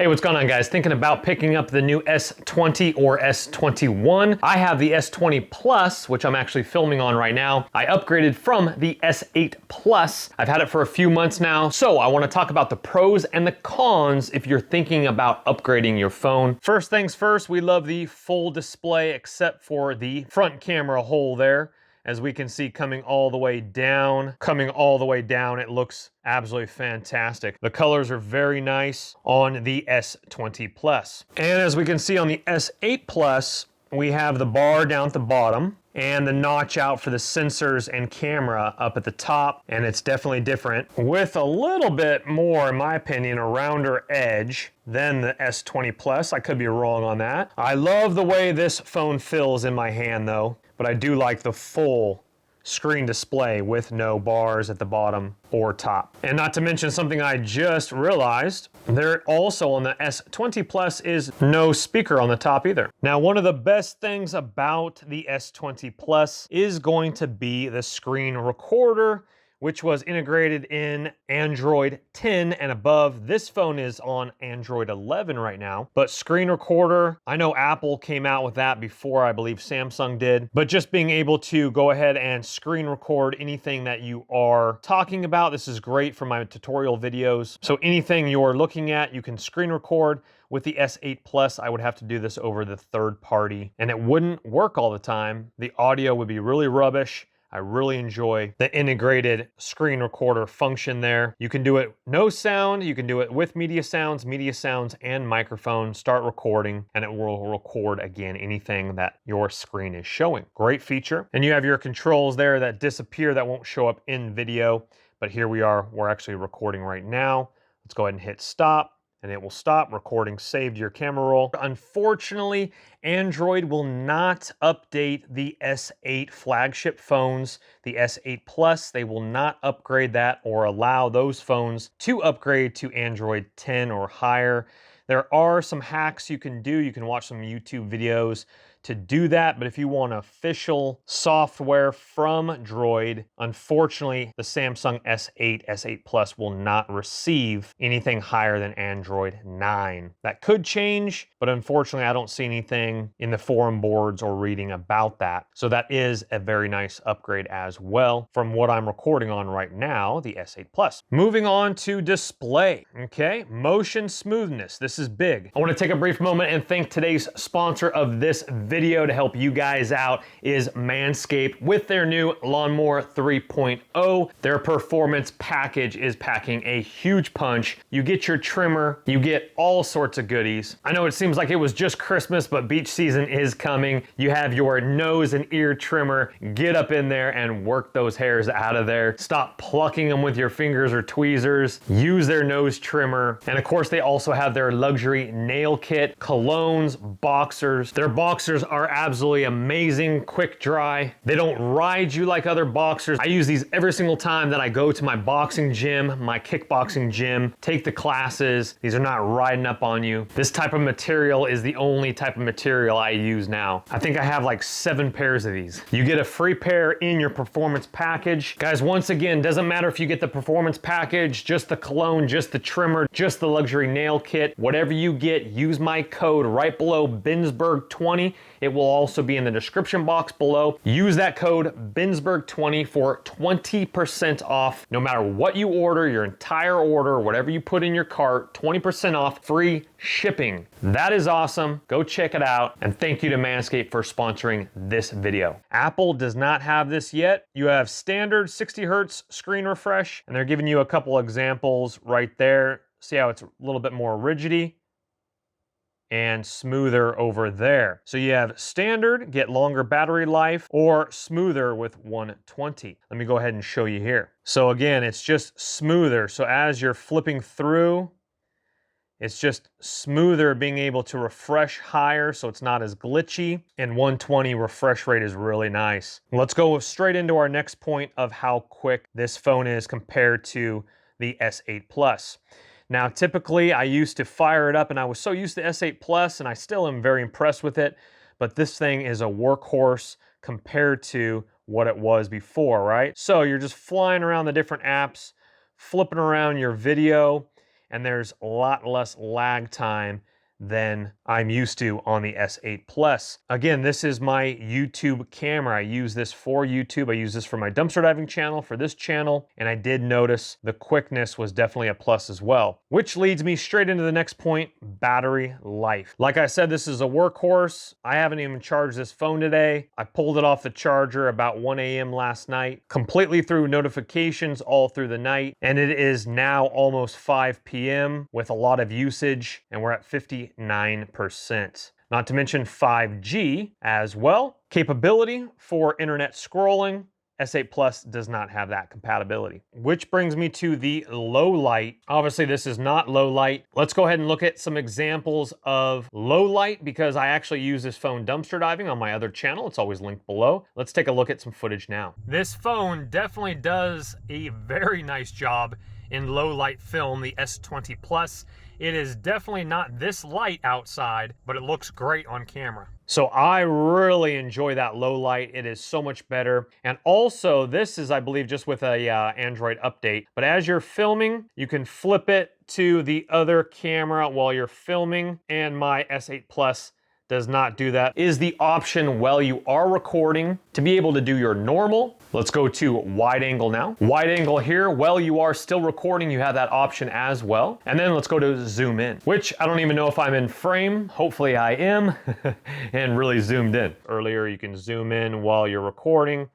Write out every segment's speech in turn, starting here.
Hey, what's going on, guys? Thinking about picking up the new S20 or S21. I have the S20 Plus, which I'm actually filming on right now. I upgraded from the S8 Plus. I've had it for a few months now, so I want to talk about the pros and the cons if you're thinking about upgrading your phone. First things first, we love the full display except for the front camera hole there. As we can see, coming all the way down, it looks absolutely fantastic. The colors are very nice on the S20 Plus. And as we can see on the S8 Plus, we have the bar down at the bottom and the notch out for the sensors and camera up at the top, and it's definitely different with a little bit more, in my opinion, a rounder edge than the S20 Plus. I could be wrong on that. I love the way this phone feels in my hand though, but I do like the full screen display with no bars at the bottom or top. And not to mention something I just realized, there also on the S20 Plus is no speaker on the top either. Now, one of the best things about the S20 Plus is going to be the screen recorder, which was integrated in Android 10 and above. This phone is on Android 11 right now, but screen recorder, I know Apple came out with that before, I believe Samsung did, but just being able to go ahead and screen record anything that you are talking about, this is great for my tutorial videos. So anything you're looking at, you can screen record. With the S8 Plus, I would have to do this over the third party, and it wouldn't work all the time. The audio would be really rubbish. I really enjoy the integrated screen recorder function there. You can do it no sound, you can do it with media sounds, and microphone. Start recording and it will record again anything that your screen is showing. Great feature. And you have your controls there that disappear, that won't show up in video. But here we are, we're actually recording right now. Let's go ahead and hit stop. And it will stop. Recording saved to your camera roll. Unfortunately, Android will not update the S8 flagship phones. The S8 Plus, they will not upgrade that or allow those phones to upgrade to Android 10 or higher. There are some hacks you can do. You can watch some YouTube videos to do that, but if you want official software from Droid, unfortunately, the Samsung S8, S8 Plus will not receive anything higher than Android 9. That could change, but unfortunately, I don't see anything in the forum boards or reading about that. So that is a very nice upgrade as well from what I'm recording on right now, the S8 Plus. Moving on to display, okay? Motion smoothness, this is big. I wanna take a brief moment and thank today's sponsor of this video to help you guys out is Manscaped with their new Lawnmower 3.0. Their performance package is packing a huge punch. You get your trimmer, you get all sorts of goodies. I know it seems like it was just Christmas, but beach season is coming. You have your nose and ear trimmer. Get up in there and work those hairs out of there. Stop plucking them with your fingers or tweezers. Use their nose trimmer. And of course, they also have their luxury nail kit, colognes, boxers. Their boxers are absolutely amazing, quick dry. They don't ride you like other boxers. I use these every single time that I go to my boxing gym, my kickboxing gym, take the classes. These are not riding up on you. This type of material is the only type of material I use now. I think I have like 7 pairs of these. You get a free pair in your performance package. Guys, once again, doesn't matter if you get the performance package, just the cologne, just the trimmer, just the luxury nail kit, whatever you get, use my code right below Binsberg20. It will also be in the description box below. Use that code Binsberg20 for 20% off. No matter what you order, your entire order, whatever you put in your cart, 20% off, free shipping. That is awesome. Go check it out. And thank you to Manscaped for sponsoring this video. Apple does not have this yet. You have standard 60 hertz screen refresh, and they're giving you a couple examples right there. See how it's a little bit more rigidy and smoother over there. So you have standard, get longer battery life, or smoother with 120. Let me go ahead and show you here. So again, it's just smoother. So as you're flipping through, it's just smoother, being able to refresh higher so it's not as glitchy, and 120 refresh rate is really nice. Let's go straight into our next point of how quick this phone is compared to the S8 Plus. Now, typically I used to fire it up and I was so used to S8 Plus and I still am very impressed with it, but this thing is a workhorse compared to what it was before, right? So you're just flying around the different apps, flipping around your video, and there's a lot less lag time than I'm used to on the S8 Plus. Again, this is my YouTube camera. I use this for YouTube. I use this for my dumpster diving channel, for this channel, and I did notice the quickness was definitely a plus as well. Which leads me straight into the next point, battery life. Like I said, this is a workhorse. I haven't even charged this phone today. I pulled it off the charger about 1 a.m. last night, completely through notifications all through the night, and it is now almost 5 p.m. with a lot of usage, and we're at 59%. Not to mention 5G as well. Capability for internet scrolling. S8 Plus does not have that compatibility. Which brings me to the low light. Obviously, this is not low light. Let's go ahead and look at some examples of low light because I actually use this phone dumpster diving on my other channel. It's always linked below. Let's take a look at some footage now. This phone definitely does a very nice job in low light film, the S20 Plus. It is definitely not this light outside, but it looks great on camera. So I really enjoy that low light. It is so much better. And also this is, I believe, just with a Android update. But as you're filming, you can flip it to the other camera while you're filming. And my S8 Plus does not do that. Is the option while you are recording to be able to do your normal. Let's go to wide angle now. Wide angle here, while you are still recording, you have that option as well. And then let's go to zoom in, which I don't even know if I'm in frame. Hopefully I am, and really zoomed in. Earlier, you can zoom in while you're recording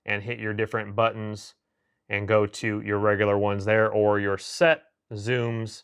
and hit your different buttons and go to your regular ones there, or your set zooms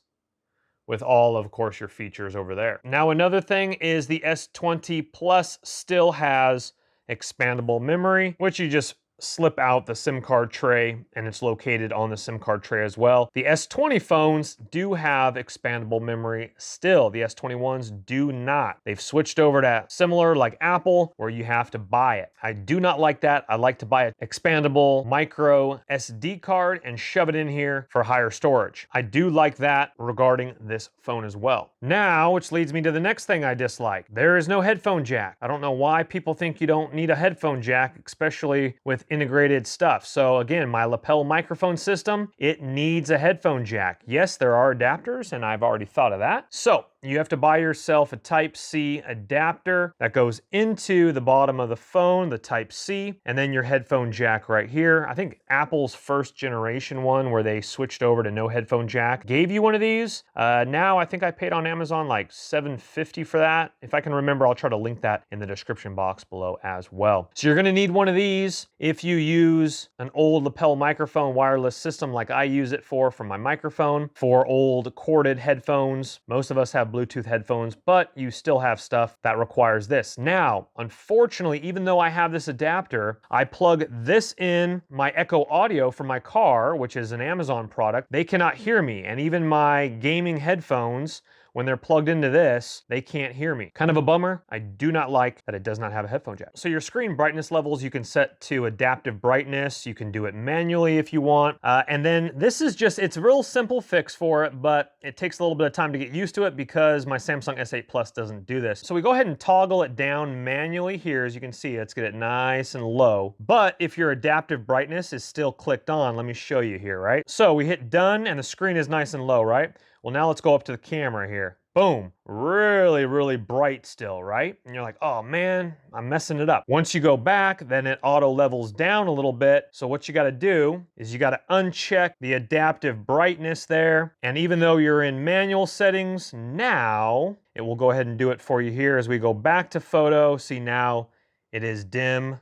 with all, of course, your features over there. Now, another thing is the S20 Plus still has expandable memory, which you just slip out the SIM card tray, and it's located on the SIM card tray as well. The S20 phones do have expandable memory still. The S21s do not. They've switched over to similar like Apple, where you have to buy it. I do not like that. I like to buy an expandable micro SD card and shove it in here for higher storage. I do like that regarding this phone as well. Now, which leads me to the next thing I dislike. There is no headphone jack. I don't know why people think you don't need a headphone jack, especially with integrated stuff. So again, my lapel microphone system, it needs a headphone jack. Yes, there are adapters, and I've already thought of that. So you have to buy yourself a Type-C adapter that goes into the bottom of the phone, the Type-C, and then your headphone jack right here. I think Apple's first generation one, where they switched over to no headphone jack, gave you one of these. Now I think I paid on Amazon like $7.50 for that. If I can remember, I'll try to link that in the description box below as well. So you're gonna need one of these if you use an old lapel microphone wireless system like I use it for my microphone. For old corded headphones, most of us have Bluetooth headphones, but you still have stuff that requires this. Now, unfortunately, even though I have this adapter, I plug this in my Echo Audio from my car, which is an Amazon product. They cannot hear me, and even my gaming headphones, when they're plugged into this, they can't hear me. Kind of a bummer. I do not like that it does not have a headphone jack. So your screen brightness levels, you can set to adaptive brightness. You can do it manually if you want. And then this is just, it's a real simple fix for it, but it takes a little bit of time to get used to it because my Samsung S8 Plus doesn't do this. So we go ahead and toggle it down manually here. As you can see, let's get it nice and low. But if your adaptive brightness is still clicked on, let me show you here, right? So we hit done and the screen is nice and low, right? Well, now let's go up to the camera here. Boom, really, really bright still, right? And you're like, oh man, I'm messing it up. Once you go back, then it auto levels down a little bit. So what you gotta do is you gotta uncheck the adaptive brightness there. And even though you're in manual settings now, it will go ahead and do it for you here as we go back to photo. See, now it is dim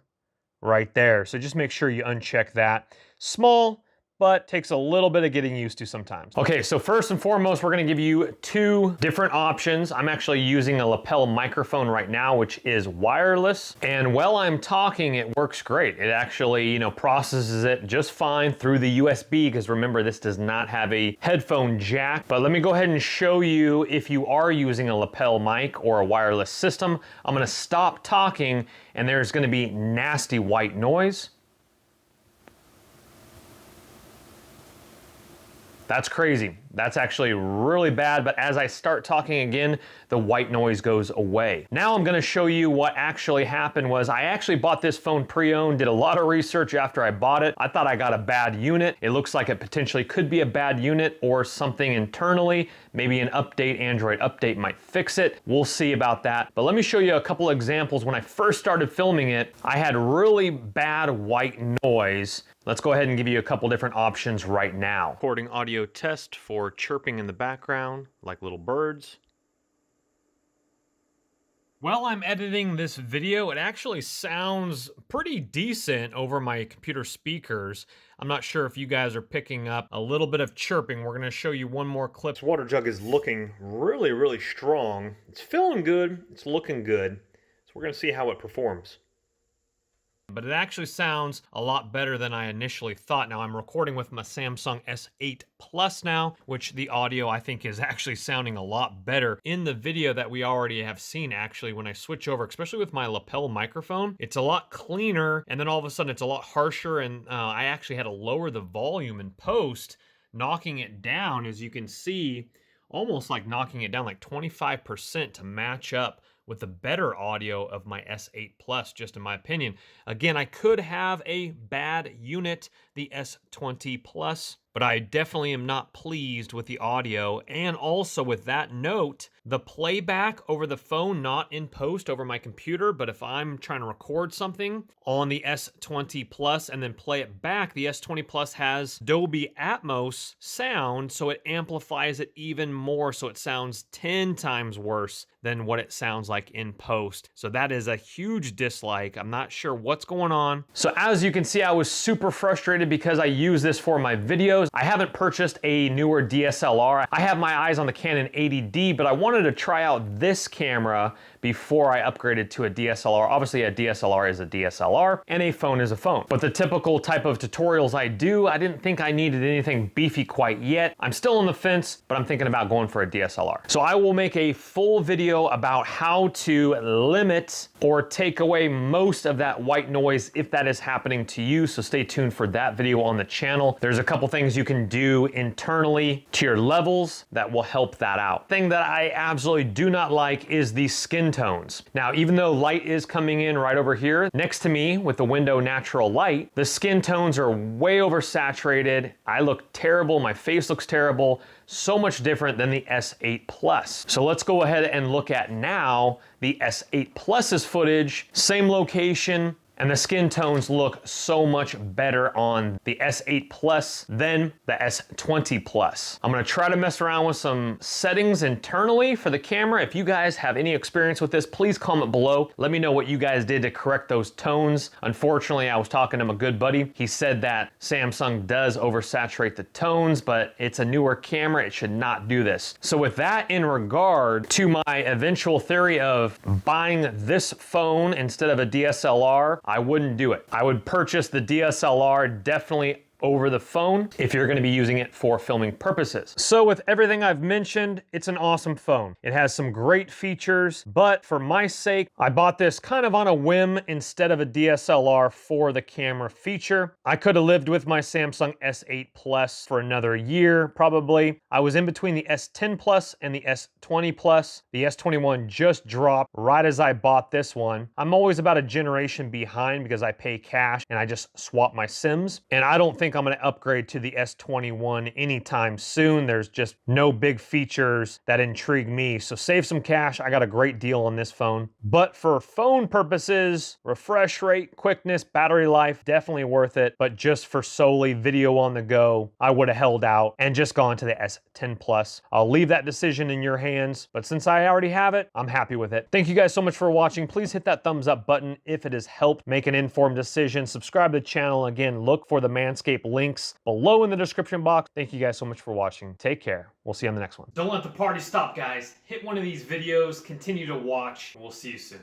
right there. So just make sure you uncheck that. Small, but takes a little bit of getting used to sometimes. Okay, so first and foremost, we're gonna give you two different options. I'm actually using a lapel microphone right now, which is wireless. And while I'm talking, it works great. It actually, processes it just fine through the USB, because remember, this does not have a headphone jack. But let me go ahead and show you if you are using a lapel mic or a wireless system. I'm gonna stop talking and there's gonna be nasty white noise. That's crazy. That's actually really bad, but as I start talking again, the white noise goes away. Now I'm gonna show you what actually happened was I actually bought this phone pre-owned, did a lot of research after I bought it. I thought I got a bad unit. It looks like it potentially could be a bad unit or something internally. Maybe an update, Android update might fix it. We'll see about that. But let me show you a couple examples. When I first started filming it, I had really bad white noise. Let's go ahead and give you a couple different options right now. Recording audio test for chirping in the background, like little birds. While I'm editing this video, it actually sounds pretty decent over my computer speakers. I'm not sure if you guys are picking up a little bit of chirping. We're gonna show you one more clip. This water jug is looking really, really strong. It's feeling good, it's looking good. So we're gonna see how it performs. But it actually sounds a lot better than I initially thought. Now I'm recording with my Samsung S8 Plus now, which the audio I think is actually sounding a lot better in the video that we already have seen. Actually, when I switch over, especially with my lapel microphone, it's a lot cleaner, and then all of a sudden it's a lot harsher, and I actually had to lower the volume in post, knocking it down, as you can see, almost like knocking it down like 25% to match up with the better audio of my S8 Plus, just in my opinion. Again, I could have a bad unit, the S20 Plus, but I definitely am not pleased with the audio. And also with that note, the playback over the phone, not in post over my computer, but if I'm trying to record something on the S20 Plus and then play it back, the S20 Plus has Dolby Atmos sound, so it amplifies it even more, so it sounds 10 times worse than what it sounds like in post. So that is a huge dislike. I'm not sure what's going on. So as you can see, I was super frustrated because I use this for my videos. I haven't purchased a newer DSLR. I have my eyes on the Canon 80D, but I wanted to try out this camera before I upgraded to a DSLR. Obviously a DSLR is a DSLR and a phone is a phone. But the typical type of tutorials I do, I didn't think I needed anything beefy quite yet. I'm still on the fence, but I'm thinking about going for a DSLR. So I will make a full video about how to limit or take away most of that white noise if that is happening to you. So stay tuned for that video on the channel. There's a couple things you can do internally to your levels that will help that out. Thing that I absolutely do not like is the skin tones. Now, even though light is coming in right over here next to me with the window natural light, the skin tones are way oversaturated. I look terrible, my face looks terrible, so much different than the S8 Plus. So let's go ahead and look at now the S8 Plus's footage, same location, and the skin tones look so much better on the S8 Plus than the S20 Plus. I'm gonna try to mess around with some settings internally for the camera. If you guys have any experience with this, please comment below. Let me know what you guys did to correct those tones. Unfortunately, I was talking to my good buddy. He said that Samsung does oversaturate the tones, but it's a newer camera, it should not do this. So with that in regard to my eventual theory of buying this phone instead of a DSLR, I wouldn't do it. I would purchase the DSLR definitely over the phone if you're gonna be using it for filming purposes. So with everything I've mentioned, it's an awesome phone. It has some great features, but for my sake, I bought this kind of on a whim instead of a DSLR for the camera feature. I could have lived with my Samsung S8 Plus for another year, probably. I was in between the S10 Plus and the S20 Plus. The S21 just dropped right as I bought this one. I'm always about a generation behind because I pay cash and I just swap my SIMs. And I don't think I'm gonna upgrade to the S21 anytime soon. There's just no big features that intrigue me. So save some cash. I got a great deal on this phone. But for phone purposes, refresh rate, quickness, battery life, definitely worth it. But just for solely video on the go, I would have held out and just gone to the S10 Plus. I'll leave that decision in your hands, but since I already have it, I'm happy with it. Thank you guys so much for watching. Please hit that thumbs up button if it has helped make an informed decision. Subscribe to the channel. Again, look for the Manscaped links below in the description box. Thank you guys so much for watching. Take care. We'll see you on the next one. Don't let the party stop, guys. Hit one of these videos, continue to watch, and we'll see you soon.